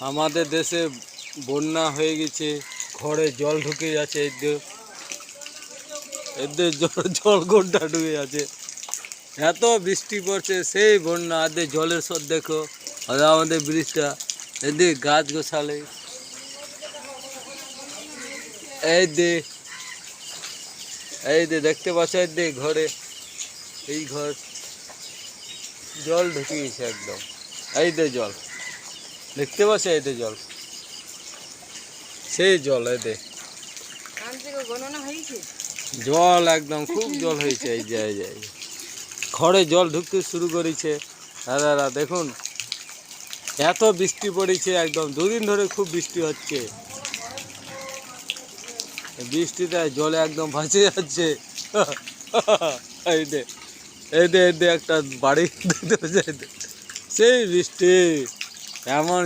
আমাদের দেশে বন্যা হয়ে গেছে, ঘরে জল ঢুকে যাচ্ছে, এদের জল ঘন্টা ঢুকে যাচ্ছে, এত বৃষ্টি পড়ছে সেই বন্যা। এদের জলের স্রোত দেখো, আর আমাদের ব্রিজটা, এদের গাছ গোছালে, এই দে দেখতে পাচ্ছ, এদের ঘরে, এই ঘর জল ঢুকে গেছে একদম। এই দে জল দেখতে পাচ্ছ, এই দে জল, সেই জল, এদের জল একদম খুব জল হয়েছে। এই যে ঘরে জল ঢুকতে শুরু করেছে। দাদারা দেখুন, এত বৃষ্টি পড়েছে, একদম দুদিন ধরে খুব বৃষ্টি হচ্ছে। বৃষ্টিতে জলে একদম ভাসে যাচ্ছে। এই দে একটা বাড়ি দেখতে পাচ্ছে, সেই বৃষ্টি এমন